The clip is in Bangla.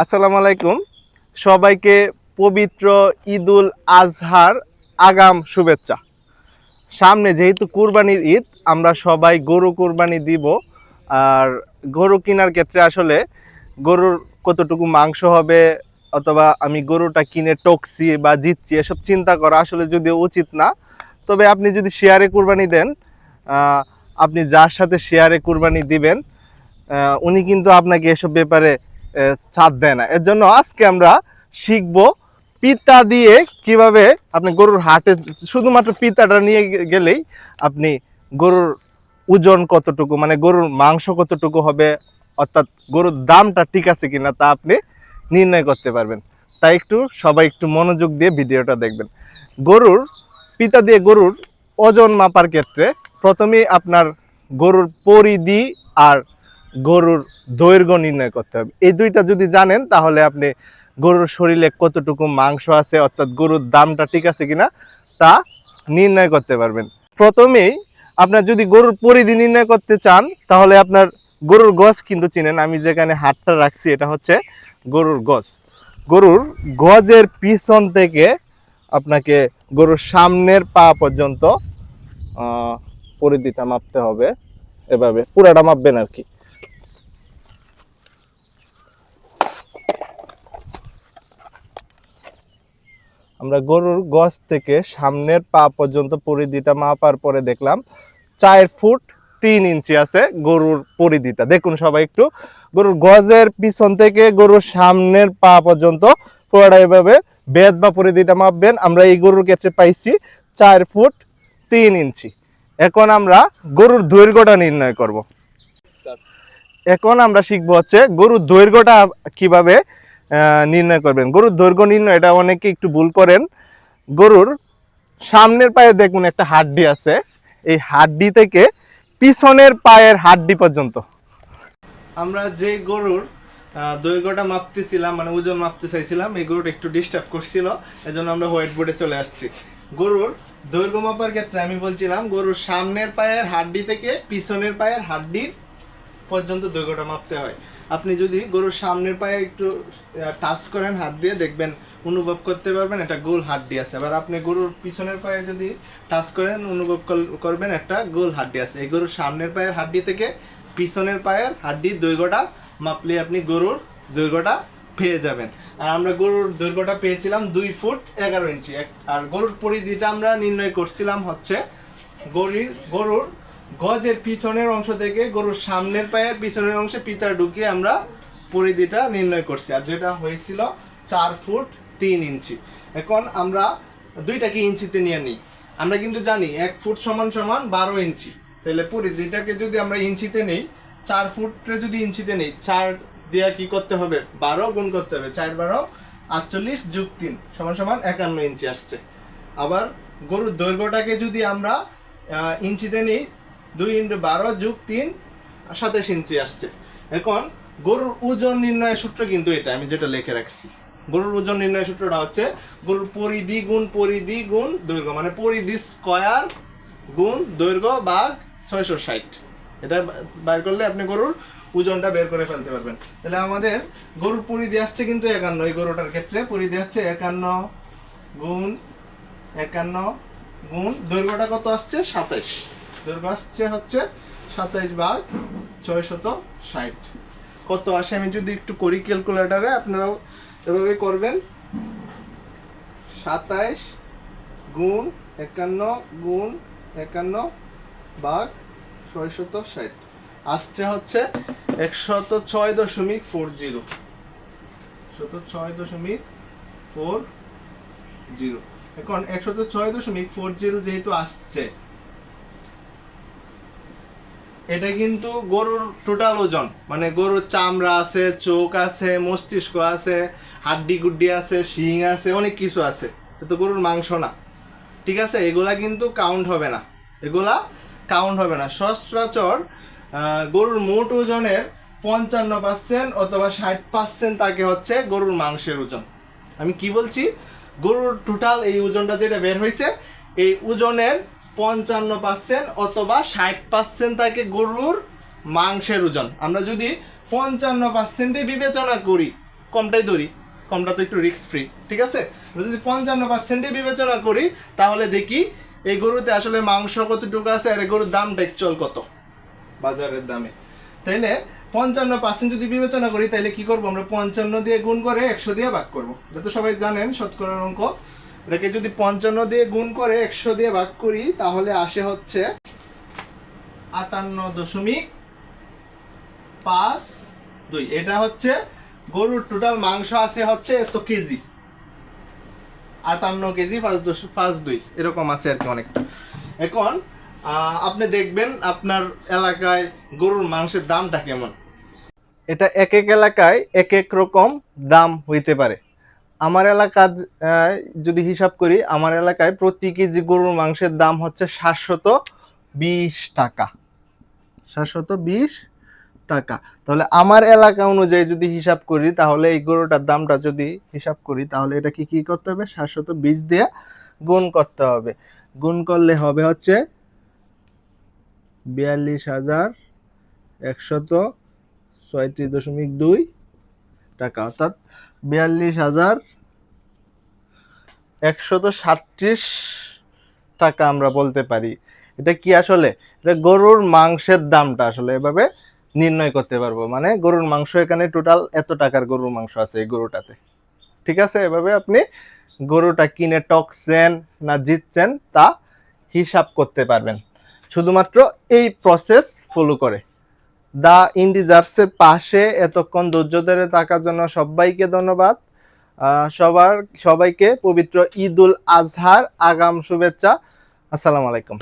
আসসালামু আলাইকুম। সবাইকে পবিত্র ঈদুল আজহার আগাম শুভেচ্ছা। সামনে যেহেতু কুরবানির ঈদ, আমরা সবাই গরু কুরবানি দিব। আর গরু কেনার ক্ষেত্রে আসলে গরুর কতটুকু মাংস হবে, অথবা আমি গরুটা কিনে টকছি বা জিতছি, এসব চিন্তা করা আসলে যদিও উচিত না। তবে আপনি যদি শেয়ারে কুরবানি দেন, আপনি যার সাথে শেয়ারে কুরবানি দিবেন উনি কিন্তু আপনাকে এসব ব্যাপারে ছাড় দেয় না। এর জন্য আজকে আমরা শিখব পিতা দিয়ে কিভাবে আপনি গরুর হাটে শুধুমাত্র পিতাটা নিয়ে গেলেই আপনি গরুর ওজন কতটুকু, মানে গরুর মাংস কতটুকু হবে, অর্থাৎ গরুর দামটা ঠিক আছে কিনা তা আপনি নির্ণয় করতে পারবেন। তাই সবাই একটু মনোযোগ দিয়ে ভিডিওটা দেখবেন। গরুর পিতা দিয়ে গরুর ওজন মাপার ক্ষেত্রে প্রথমেই আপনার গরুর পরিধি আর গরুর দৈর্ঘ্য নির্ণয় করতে হবে। এই দুইটা যদি জানেন তাহলে আপনি গরুর শরীরে কতটুকু মাংস আছে, অর্থাৎ গরুর দামটা ঠিক আছে কিনা তা নির্ণয় করতে পারবেন। প্রথমেই আপনার যদি গরুর পরিধি নির্ণয় করতে চান তাহলে আপনার গরুর গজ কিন্তু চিনেন, আমি যেখানে হাতটা রাখছি এটা হচ্ছে গরুর গজ। গরুর গজের পিছন থেকে আপনাকে গরুর সামনের পা পর্যন্ত পরিধিটা মাপতে হবে। এভাবে পুরাটা মাপবেন আর কি। আমরা গরুর গজ থেকে সামনের পা পর্যন্ত পরিধিটা মাপার পরে দেখলাম 4 ফুট 3 ইঞ্চি আছে গরুর পরিধিটা। দেখুন সবাই একটু, গরুর গজের পিছন থেকে গরুর সামনের পা পর্যন্ত পুরোটা এভাবে বেদ বা পরিধিটা মাপবেন। আমরা এই গরুর ক্ষেত্রে পাইছি 4 ফুট 3 ইঞ্চি। এখন আমরা গরুর দৈর্ঘ্যটা নির্ণয় করব। এখন আমরা শিখবো হচ্ছে গরুর দৈর্ঘ্যটা কিভাবে নির্ণয় করবেন। গরুর দৈর্ঘ্য নির্ণয় এটা অনেকে একটু ভুল করেন। গরুর সামনের পায়ে দেখুন একটা হাড্ডি আছে, এই হাড্ডি থেকে পিছনের পায়ের হাড্ডি পর্যন্ত আমরা যে গরুর দৈর্ঘ্যটা মাপতেছিলাম, মানে ওজন মাপতে চাইছিলাম, এই গরুটা একটু ডিস্টার্ব করছিল, এজন্য আমরা হোয়াইট বোর্ডে চলে আসছি। গরুর দৈর্ঘ্য মাপার ক্ষেত্রে আমি বলছিলাম গরুর সামনের পায়ের হাড্ডি থেকে পিছনের পায়ের হাড্ডির পর্যন্ত দৈর্ঘ্যটা মাপতে হয়। আপনি যদি গরুর সামনের পায়ে একটু টাচ করেন হাত দিয়ে, দেখবেন অনুভব করতে পারবেন একটা গোল হাড্ডি আছে। এবার আপনি গরুর পিছনের পায়ে যদি টাচ করেন অনুভব করবেন একটা গোল হাড্ডি আছে। এই গরুর সামনের পায়ের হাড্ডি থেকে পিছনের পায়ের হাড্ডির দৈর্ঘ্যটা মাপলে আপনি গরুর দৈর্ঘ্যটা পেয়ে যাবেন। আর আমরা গরুর দৈর্ঘ্যটা পেয়েছিলাম 2 ফুট 11 ইঞ্চি। আর গরুর পরিধিটা আমরা নির্ণয় করছিলাম হচ্ছে গরুর গজের পিছনের অংশ থেকে গরুর সামনের পায়ের পিছনের অংশে পিতা ঢুকিয়ে আমরা পরিধিটা নির্ণয় করছি, আর যেটা হয়েছিল 4 ফুট 3 ইঞ্চি। এখন আমরা দুইটাকে ইঞ্চিতে নিয়ে নিই। আমরা কিন্তু জানি 1 ফুট সমান সমান 12 ইঞ্চি। তাহলে পরিধিটাকে যদি আমরা ইঞ্চিতে নেই, 4 ফুটে যদি ইঞ্চিতে নেই, 4 দিয়ে কি করতে হবে, 12 গুণ করতে হবে। 4 12 48 যোগ 3 সমান সমান 51 ইঞ্চি আসছে। আবার গরুর দৈর্ঘ্যটাকে যদি আমরা ইঞ্চিতে নিই, 2 × 12 যোগ 3 27 ইঞ্চি আসছে। এখন গরুর ওজন নির্ণয়ের সূত্র কিন্তু এটা আমি যেটা লিখে রাখছি। গরুর ওজন নির্ণয়ের সূত্রটা হচ্ছে গরুর পরিধি গুণ দৈর্ঘ্য, মানে পরিধি স্কয়ার গুণ দৈর্ঘ্য ভাগ 660। এটা বের করলে আপনি গরুর ওজনটা বের করে ফেলতে পারবেন। তাহলে আমাদের গরুর পরিধি আসছে কিন্তু 51। এই গরুটার ক্ষেত্রে পরিধি আসছে 51 গুণ দৈর্ঘ্যটা কত আসছে 27। দৈর্ঘ্য আসছে হচ্ছে 27 ভাগ 660। কত আসে আমি যদি একটু করি ক্যালকুলেটরে, আপনারাও এভাবে করবেন। 27 গুণ 51 ভাগ 660 আসছে হচ্ছে 106.40। 106.40। এখন 106.40 যেহেতু আসছে, এটা কিন্তু গরুর টোটাল ওজন, মানে গরুর চামড়া আছে, চোখ আছে, মস্তিষ্ক আছে, হাড্ডি গুড্ডি আছে, শিং আছে, অনেক কিছু আছে। তো গরুর মাংস না, ঠিক আছে? এগুলা কিন্তু কাউন্ট হবে না। সচরাচর গরুর মোট ওজনের 55% অথবা 60% তাকে হচ্ছে গরুর মাংসের ওজন। আমি কি বলছি, গরুর টোটাল এই ওজনটা যেটা বের হয়েছে, এই ওজনের 55% অথবা 60% থাকে গরুর মাংসের ওজন। আমরা যদি 55% বিবেচনা করি, কমটাই ধরি, কমটা তো একটু রিস্ক ফ্রি, ঠিক আছে। আমরা যদি 55% বিবেচনা করি তাহলে দেখি এই গরুতে আসলে মাংস কতটুকু আছে আর এই গরুর দামটা অ্যাকচুয়াল কত বাজারের দামে, তাইলে 55% যদি বিবেচনা করি তাহলে কি করব, আমরা 55 দিয়ে গুণ করে 100 দিয়ে ভাগ করব। এটা তো সবাই জানেন শতকরার অঙ্ক। এটাকে যদি 55 দিয়ে গুণ করে 100 দিয়ে ভাগ করি তাহলে আসে হচ্ছে 58.52। এটা হচ্ছে গরুর টোটাল মাংস আছে হচ্ছে এত কেজি, 58 কেজি 5.52 এরকম আছে আর কি অনেকটা। এখন আপনি দেখবেন আপনার এলাকায় গরুর মাংসের দামটা কেমন। এটা এক এক এলাকায় এক এক রকম দাম হইতে পারে। আমার এলাকার যদি হিসাব করি, আমার এলাকায় প্রতি কেজি গরুর মাংসের দাম হচ্ছে 720 টাকা, 720 টাকা। তাহলে আমার এলাকা অনুযায়ী যদি হিসাব করি তাহলে এই গরুটার দামটা যদি হিসাব করি তাহলে এটা কি করতে হবে, 720 দিয়ে গুণ করতে হবে। গুণ করলে হবে হচ্ছে 42,136.2 টাকা, অর্থাৎ 42,137 টাকা আমরা বলতে পারি। এটা কি আসলে, এটা গরুর মাংসের দামটা আসলে এভাবে নির্ণয় করতে পারবো, মানে গরুর মাংস এখানে টোটাল এত টাকার গরুর মাংস আছে এই গরুটাতে, ঠিক আছে। এভাবে আপনি গরুটা কিনে টকছেন না জিতছেন তা হিসাব করতে পারবেন শুধুমাত্র এই প্রসেস ফলো করে। দা ইন্ডিজার্সের পাশে এতক্ষণ ধৈর্য ধরে থাকার জন্য সবাইকে ধন্যবাদ। সবাইকে পবিত্র ঈদ উল আজহার আগাম শুভেচ্ছা। আসসালামু আলাইকুম।